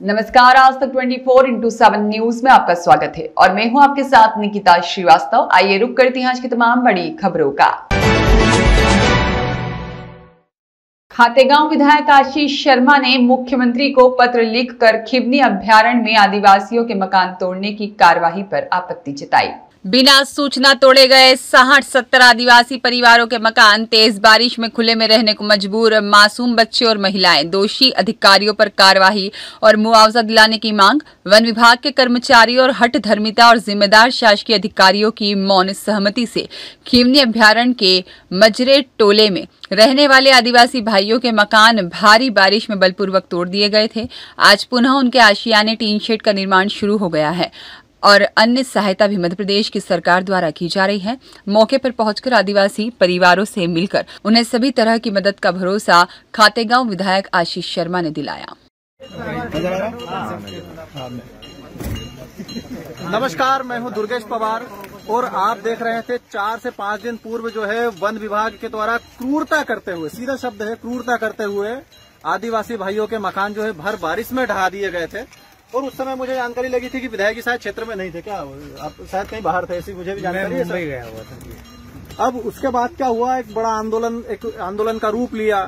नमस्कार, आज तक 24/7 न्यूज में आपका स्वागत है और मैं हूं आपके साथ निकिता श्रीवास्तव। आइए रुक करते हैं आज की तमाम बड़ी खबरों का। खातेगांव विधायक आशीष शर्मा ने मुख्यमंत्री को पत्र लिखकर खिवनी अभयारण्य में आदिवासियों के मकान तोड़ने की कार्यवाही पर आपत्ति जताई। बिना सूचना तोड़े गए 60-70 आदिवासी परिवारों के मकान, तेज बारिश में खुले में रहने को मजबूर मासूम बच्चे और महिलाएं, दोषी अधिकारियों पर कार्रवाई और मुआवजा दिलाने की मांग। वन विभाग के कर्मचारियों और हठधर्मिता और जिम्मेदार शासकीय अधिकारियों की मौन सहमति से खिवनी अभयारण्य के मजरे टोले में रहने वाले आदिवासी भाइयों के मकान भारी बारिश में बलपूर्वक तोड़ दिए गए थे। आज पुनः उनके आशियाने टीन शेड का निर्माण शुरू हो गया है और अन्य सहायता भी मध्य प्रदेश की सरकार द्वारा की जा रही है। मौके पर पहुंचकर आदिवासी परिवारों से मिलकर उन्हें सभी तरह की मदद का भरोसा खातेगांव विधायक आशीष शर्मा ने दिलाया। नमस्कार, मैं हूं दुर्गेश पवार और आप देख रहे थे 4 से 5 दिन पूर्व जो है वन विभाग के द्वारा क्रूरता करते हुए, सीधा शब्द है क्रूरता करते हुए, आदिवासी भाइयों के मकान जो है भर बारिश में ढहा दिए गए थे। और उस समय मुझे जानकारी लगी थी कि विधायक जी शायद क्षेत्र में नहीं थे। क्या आप शायद कहीं बाहर थे, ऐसी मुझे भी जानकारी है। मुंबई गया हुआ था। अब उसके बाद क्या हुआ, एक बड़ा आंदोलन का रूप लिया।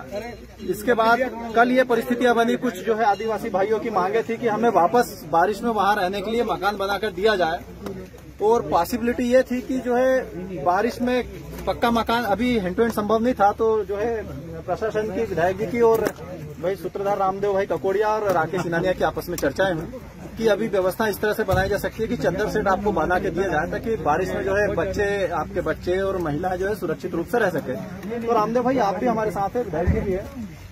इसके बाद कल ये परिस्थितियां बनी, कुछ जो है आदिवासी भाइयों की मांगे थी कि हमें वापस बारिश में वहां रहने के लिए मकान बनाकर दिया जाए। और पॉसिबिलिटी ये थी कि जो है बारिश में पक्का मकान अभी हैंड टू हैंड संभव नहीं था, तो जो है प्रशासन की, विधायक जी की और भाई सूत्रधार रामदेव भाई ककोड़िया और राकेश सिनानिया की आपस में चर्चाएं हुई कि अभी व्यवस्था इस तरह से बनाई जा सकती है कि चद्दर सेट आपको बना के दिया जाए ताकि बारिश में जो है आपके बच्चे और महिला जो है सुरक्षित रूप से रह सके। तो रामदेव भाई आप भी हमारे साथ है, विधायक जी भी है।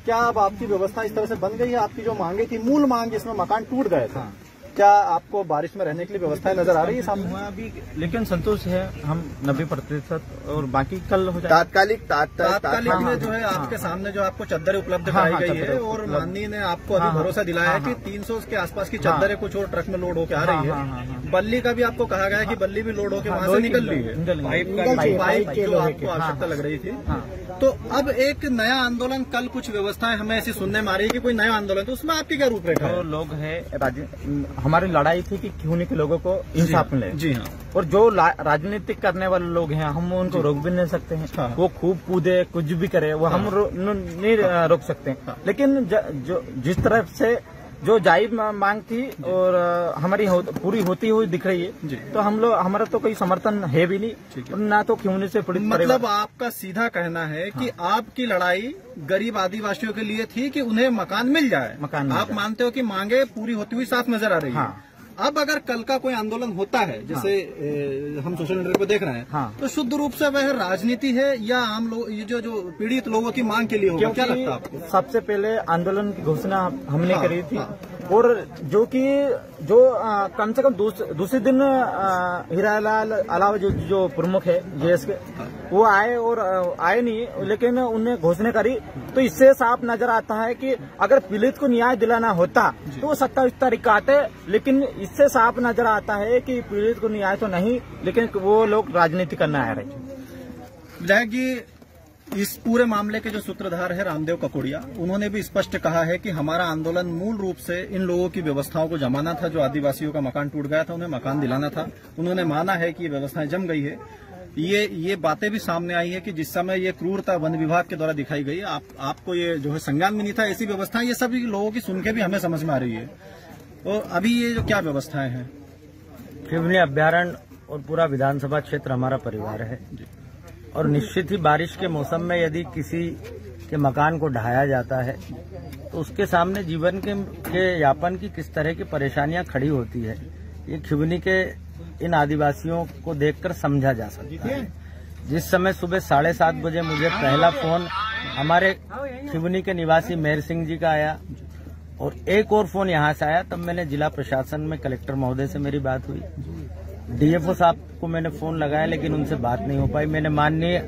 क्या अब आपकी व्यवस्था इस तरह से बन गई है? आपकी जो मांगे थी, मूल मांग जिसमें मकान टूट गए थे, क्या आपको बारिश में रहने के लिए व्यवस्थाएं नजर आ रही है सामने? अभी लेकिन संतोष है हम 90% और बाकी कल हो जाए। तात्कालिक में जो है आपके सामने जो आपको चद्दरें उपलब्ध कराई गई है और माननीय ने आपको अभी भरोसा दिलाया है कि 300 के आसपास की चद्दरें कुछ और ट्रक में लोड होकर आ रही है। बल्ली का भी आपको कहा गया है कि बल्ली भी लोड होकर वहां से निकल रही है, पाइप जो आपको आवश्यकता लग रही थी। तो अब एक नया आंदोलन, कल कुछ व्यवस्थाएं हमें ऐसी सुनने में आ रही है कि कोई नया आंदोलन, तो उसमें आपकी क्या रूपरेखा है? लोग है, हमारी लड़ाई थी कि खिवनी के लोगों को इंसाफ मिले। जी हाँ। और जो राजनीतिक करने वाले लोग हैं हम उनको रोक भी नहीं सकते हैं। हाँ। वो खूब कूदे कुछ भी करे वो हम नहीं रोक सकते। लेकिन जिस तरफ से जो जायज मांग थी और हमारी पूरी होती हुई दिख रही है, तो हमारा तो कोई समर्थन है भी नहीं और ना तो खिवनी से पीड़ित। मतलब आपका सीधा कहना है कि आपकी लड़ाई गरीब आदिवासियों के लिए थी कि उन्हें मकान मिल जाए। आप मानते हो कि मांगे पूरी होती हुई साफ नजर आ रही है। अब अगर कल का कोई आंदोलन होता है, जैसे हम सोशल मीडिया को देख रहे हैं, तो शुद्ध रूप से वह राजनीति है या आम लोग, ये जो पीड़ित लोगों की मांग के लिए होगा? क्या लगता है आपको? सबसे पहले आंदोलन की घोषणा हमने करी थी और जो कम से कम दूसरे दिन हीरालाल अलावा जो प्रमुख है जेएस के, वो आए और आए नहीं, लेकिन उन्हें घोषणा करी। तो इससे साफ नजर आता है कि अगर पीड़ित को न्याय दिलाना होता तो वो 27 तारीख का आते, लेकिन इससे साफ नजर आता है कि पीड़ित को न्याय तो नहीं, लेकिन वो लोग राजनीति करना आ रहे हैं। विधायक जी, इस पूरे मामले के जो सूत्रधार है रामदेव ककोड़िया, उन्होंने भी स्पष्ट कहा है कि हमारा आंदोलन मूल रूप से इन लोगों की व्यवस्थाओं को जमाना था। जो आदिवासियों का मकान टूट गया था उन्हें मकान दिलाना था। उन्होंने माना है कि ये व्यवस्थाएं जम गई है। ये बातें भी सामने आई है कि जिस समय ये क्रूरता वन विभाग के द्वारा दिखाई गई, आपको ये जो है संज्ञान में नहीं था। ऐसी व्यवस्थाएं ये सभी लोगों की सुन के भी हमें समझ में आ रही है। और अभी ये जो क्या व्यवस्थाएं हैं? खिवनी अभयारण्य और पूरा विधानसभा क्षेत्र हमारा परिवार है और निश्चित ही बारिश के मौसम में यदि किसी के मकान को ढहाया जाता है तो उसके सामने जीवन के यापन की किस तरह की परेशानियां खड़ी होती है, ये खिवनी के इन आदिवासियों को देखकर समझा जा सकता है। जिस समय सुबह 7:30 बजे मुझे पहला फोन हमारे खिवनी के निवासी मेहर सिंह जी का आया और एक और फोन यहाँ से आया, तब मैंने जिला प्रशासन में कलेक्टर महोदय से मेरी बात हुई। डीएफओ साहब को मैंने फोन लगाया लेकिन उनसे बात नहीं हो पाई। मैंने माननीय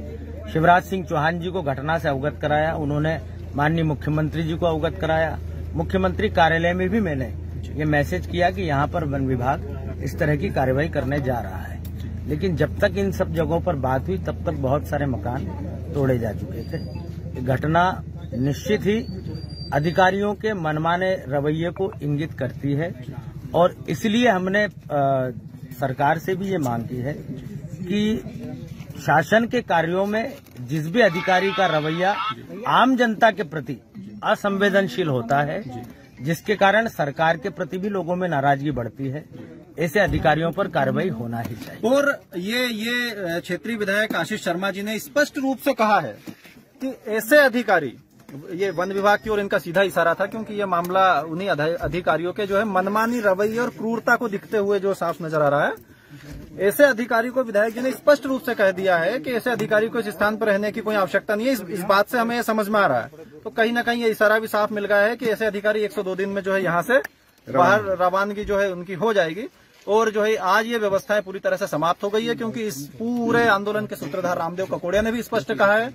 शिवराज सिंह चौहान जी को घटना से अवगत कराया, उन्होंने माननीय मुख्यमंत्री जी को अवगत कराया। मुख्यमंत्री कार्यालय में भी मैंने ये मैसेज किया कि यहाँ पर वन विभाग इस तरह की कार्रवाई करने जा रहा है, लेकिन जब तक इन सब जगहों पर बात हुई तब तक बहुत सारे मकान तोड़े जा चुके थे। घटना निश्चित ही अधिकारियों के मनमाने रवैये को इंगित करती है और इसलिए हमने सरकार से भी ये मांग की है कि शासन के कार्यों में जिस भी अधिकारी का रवैया आम जनता के प्रति असंवेदनशील होता है, जिसके कारण सरकार के प्रति भी लोगों में नाराजगी बढ़ती है, ऐसे अधिकारियों पर कार्रवाई होना ही चाहिए। और ये क्षेत्रीय विधायक आशीष शर्मा जी ने स्पष्ट रूप से कहा है कि ऐसे अधिकारी, ये वन विभाग की ओर इनका सीधा इशारा था क्योंकि ये मामला उन्हीं अधिकारियों के जो है मनमानी रवैये और क्रूरता को दिखते हुए जो साफ नजर आ रहा है, ऐसे अधिकारी को विधायक जी ने स्पष्ट रूप से कह दिया है कि ऐसे अधिकारी को इस स्थान पर रहने की कोई आवश्यकता नहीं है। इस बात से हमें समझ में आ रहा है, तो कहीं न कहीं ये इशारा भी साफ मिल गया है कि ऐसे अधिकारी 102 दिन में जो है यहाँ से बाहर रवानगी जो है उनकी हो जाएगी। और जो है आज ये व्यवस्थाएं पूरी तरह से समाप्त हो गई है क्योंकि इस पूरे आंदोलन के सूत्रधार रामदेव ककोड़िया ने भी स्पष्ट कहा है,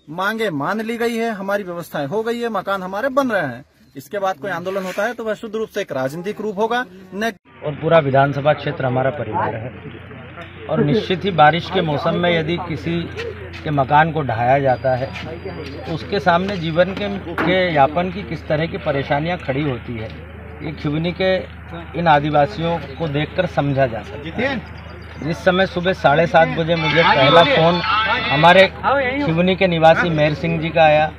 मांगे मान ली गई है, हमारी व्यवस्थाएं हो गई है, मकान हमारे बन रहे हैं। इसके बाद कोई आंदोलन होता है तो वह शुद्ध रूप से एक राजनीतिक रूप होगा। और पूरा विधानसभा क्षेत्र हमारा परिवार है और निश्चित ही बारिश के मौसम में यदि किसी के मकान को ढहाया जाता है तो उसके सामने जीवन के यापन की किस तरह की परेशानियां खड़ी होती है, ये खिवनी के इन आदिवासियों को देखकर समझा जा सकता है। जिस समय सुबह 7:30 बजे मुझे पहला फोन हमारे खिवनी के निवासी मेहर सिंह जी का आया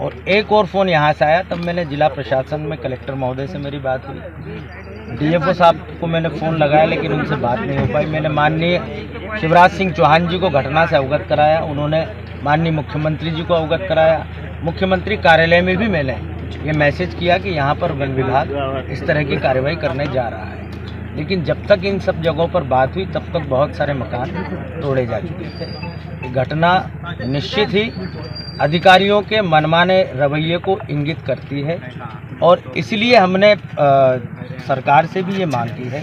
और एक और फोन यहाँ से आया, तब मैंने जिला प्रशासन में कलेक्टर महोदय से मेरी बात हुई, डीएफओ साहब को मैंने फोन लगाया लेकिन उनसे बात नहीं हो पाई। मैंने माननीय शिवराज सिंह चौहान जी को घटना से अवगत कराया, उन्होंने माननीय मुख्यमंत्री जी को अवगत कराया। मुख्यमंत्री कार्यालय में भी मैंने ये मैसेज किया कि यहाँ पर वन विभाग इस तरह की कार्रवाई करने जा रहा है, लेकिन जब तक इन सब जगहों पर बात हुई तब तक बहुत सारे मकान तोड़े जा चुके थे। ये घटना निश्चित ही अधिकारियों के मनमाने रवैये को इंगित करती है और इसलिए हमने सरकार से भी ये मांग की है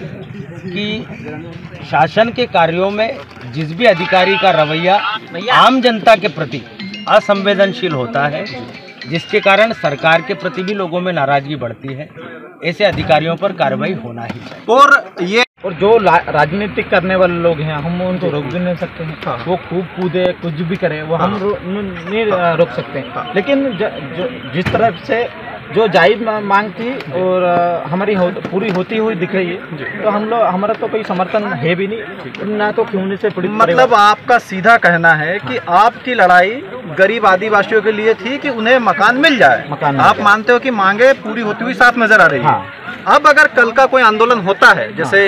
कि शासन के कार्यों में जिस भी अधिकारी का रवैया आम जनता के प्रति असंवेदनशील होता है, जिसके कारण सरकार के प्रति भी लोगों में नाराजगी बढ़ती है, ऐसे अधिकारियों पर कार्रवाई होना ही चाहिए। और जो राजनीतिक करने वाले लोग हैं हम उनको रोक भी नहीं सकते हैं, वो खूब कूदे कुछ भी करे वो हम नहीं रोक सकते हैं। लेकिन जिस तरफ से जो जायज मांग थी और हमारी पूरी होती हुई दिख रही है, तो हम लोग हमारा तो कोई समर्थन है भी नहीं, ना तो क्यों से पीड़ित। मतलब आपका सीधा कहना है कि आपकी लड़ाई गरीब आदिवासियों के लिए थी कि उन्हें मकान मिल जाए। आप मानते हो कि मांगे पूरी होती हुई साफ नजर आ रही है। अब अगर कल का कोई आंदोलन होता है, जैसे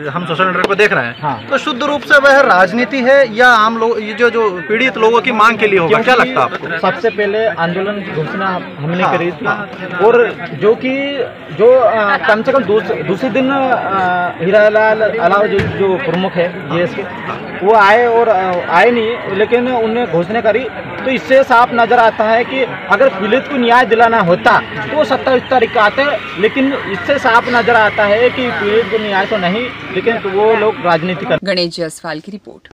हम सोशल मीडिया पर देख रहे हैं, तो शुद्ध रूप से वह राजनीति है या आम लोग ये जो पीड़ित लोगों की मांग के लिए होगा, क्या लगता है आपको? सबसे पहले आंदोलन की घोषणा हमने करी थी और जो कम से कम दूसरे दिन हीरालाल अलाव जो प्रमुख है जीएस के, वो आए और आए नहीं, लेकिन उन्होंने घोषणा करी। तो इससे साफ नजर आता है कि अगर पीड़ित को न्याय दिलाना होता तो वो 27 तारीख का आते, लेकिन इससे साफ नजर आता है कि पीड़ित को न्याय तो नहीं, लेकिन वो लोग राजनीति कर। गणेश जायसवाल की रिपोर्ट।